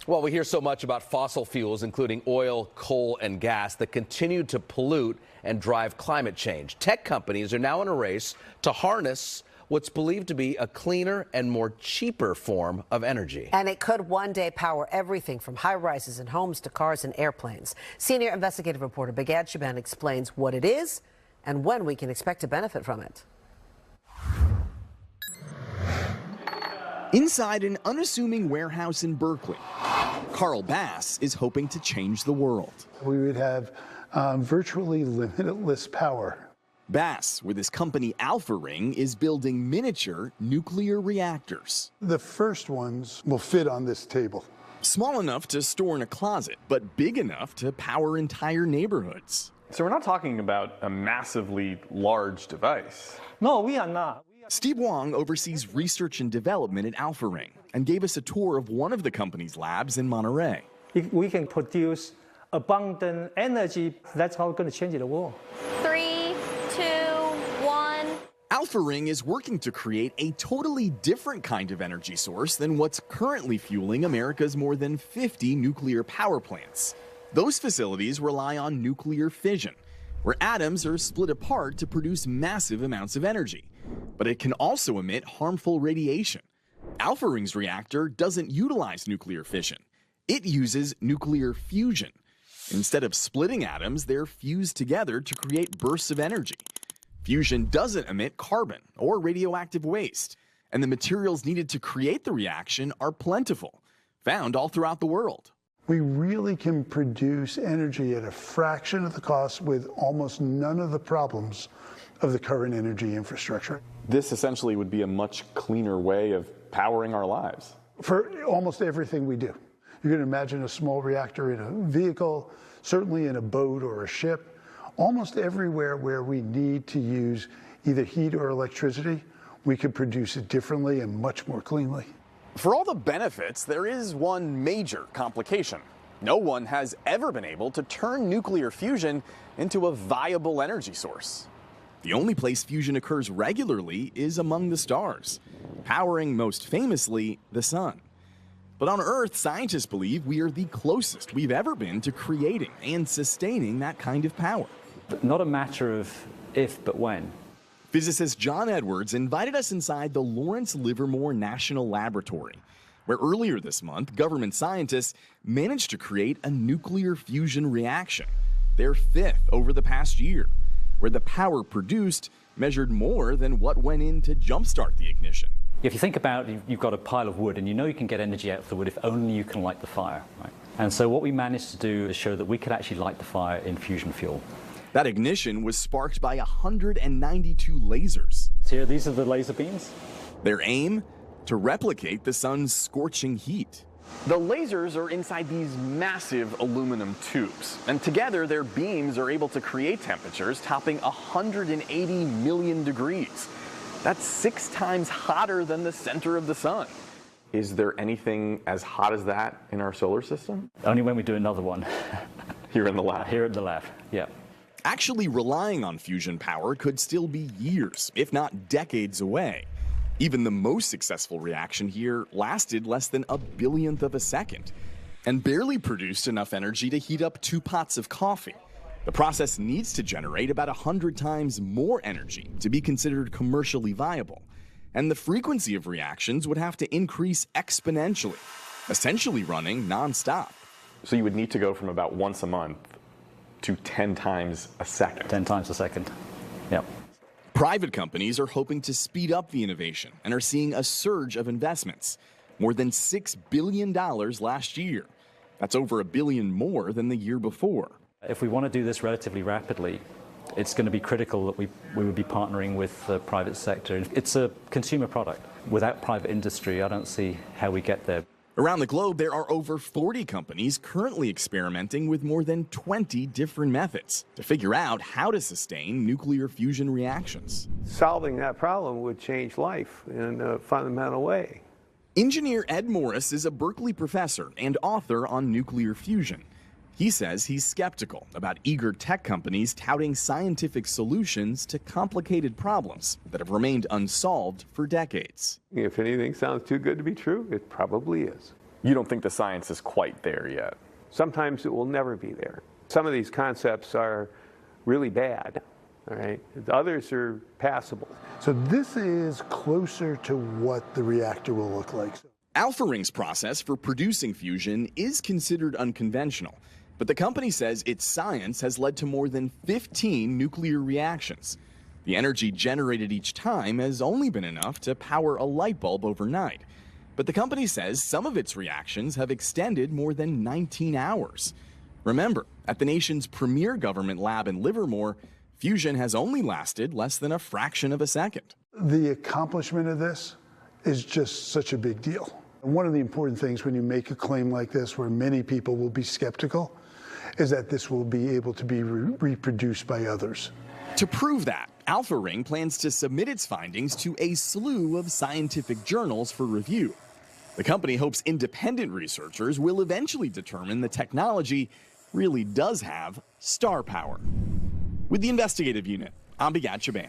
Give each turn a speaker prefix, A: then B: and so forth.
A: Well, we hear so much about fossil fuels, including oil, coal, and gas, that continue to pollute and drive climate change. Tech companies are now in a race to harness what's believed to be a cleaner and more cheaper form of energy.
B: And it could one day power everything from high-rises and homes to cars and airplanes. Senior investigative reporter Begad Shaban explains what it is and when we can expect to benefit from it.
C: Inside an unassuming warehouse in Berkeley, Carl Bass is hoping to change the world.
D: We would have virtually limitless power.
C: Bass, with his company Alpha Ring, is building miniature nuclear reactors.
D: The first ones will fit on this table.
C: Small enough to store in a closet, but big enough to power entire neighborhoods.
E: So we're not talking about a massively large device.
F: No, we are not.
C: Steve Wong oversees research and development at Alpha Ring and gave us a tour of one of the company's labs in Monterey.
F: If we can produce abundant energy, that's how we're going to change the world.
G: 3, 2, 1.
C: Alpha Ring is working to create a totally different kind of energy source than what's currently fueling America's more than 50 nuclear power plants. Those facilities rely on nuclear fission, where atoms are split apart to produce massive amounts of energy. But it can also emit harmful radiation. Alpha Ring's reactor doesn't utilize nuclear fission. It uses nuclear fusion. Instead of splitting atoms, they're fused together to create bursts of energy. Fusion doesn't emit carbon or radioactive waste, and the materials needed to create the reaction are plentiful, found all throughout the world.
D: We really can produce energy at a fraction of the cost with almost none of the problems of the current energy infrastructure.
E: This essentially would be a much cleaner way of powering our lives.
D: For almost everything we do. You can imagine a small reactor in a vehicle, certainly in a boat or a ship. Almost everywhere where we need to use either heat or electricity, we can produce it differently and much more cleanly.
E: For all the benefits, there is one major complication. No one has ever been able to turn nuclear fusion into a viable energy source.
C: The only place fusion occurs regularly is among the stars, powering most famously the sun. But on Earth, scientists believe we are the closest we've ever been to creating and sustaining that kind of power.
H: Not a matter of if, but when.
C: Physicist John Edwards invited us inside the Lawrence Livermore National Laboratory, where earlier this month, government scientists managed to create a nuclear fusion reaction, their 5th over the past year, where the power produced measured more than what went in to jumpstart the ignition.
H: If you think about it, you've got a pile of wood, and you know you can get energy out of the wood if only you can light the fire. Right? And so what we managed to do is show that we could actually light the fire in fusion fuel.
C: That ignition was sparked by 192 lasers.
H: So here, these are the laser beams.
C: Their aim? To replicate the sun's scorching heat.
E: The lasers are inside these massive aluminum tubes, and together their beams are able to create temperatures topping 180 million degrees. That's 6 times hotter than the center of the sun. Is there anything as hot as that in our solar system?
H: Only when we do another one.
E: Here in the lab?
H: Here in the lab, yeah.
C: Actually relying on fusion power could still be years, if not decades away. Even the most successful reaction here lasted less than a billionth of a second and barely produced enough energy to heat up 2 pots of coffee. The process needs to generate about 100 times more energy to be considered commercially viable, and the frequency of reactions would have to increase exponentially, essentially running nonstop.
E: So you would need to go from about once a month to 10 times a second.
H: 10 times a second, yeah.
C: Private companies are hoping to speed up the innovation and are seeing a surge of investments. More than $6 billion last year. That's over $1 billion more than the year before.
H: If we want to do this relatively rapidly, it's going to be critical that we would be partnering with the private sector. It's a consumer product. Without private industry, I don't see how we get there.
C: Around the globe, there are over 40 companies currently experimenting with more than 20 different methods to figure out how to sustain nuclear fusion reactions.
I: Solving that problem would change life in a fundamental way.
C: Engineer Ed Morris is a Berkeley professor and author on nuclear fusion. He says he's skeptical about eager tech companies touting scientific solutions to complicated problems that have remained unsolved for decades.
I: If anything sounds too good to be true, it probably is.
E: You don't think the science is quite there yet?
I: Sometimes it will never be there. Some of these concepts are really bad, all right? Others are passable.
D: So this is closer to what the reactor will look like.
C: Alpha Ring's process for producing fusion is considered unconventional, but the company says its science has led to more than 15 nuclear reactions. The energy generated each time has only been enough to power a light bulb overnight. But the company says some of its reactions have extended more than 19 hours. Remember, at the nation's premier government lab in Livermore, fusion has only lasted less than a fraction of a second.
D: The accomplishment of this is just such a big deal. And one of the important things when you make a claim like this, where many people will be skeptical, is that this will be able to be reproduced by others.
C: To prove that, Alpha Ring plans to submit its findings to a slew of scientific journals for review. The company hopes independent researchers will eventually determine the technology really does have star power. With the investigative unit, I'm Begad Shaban.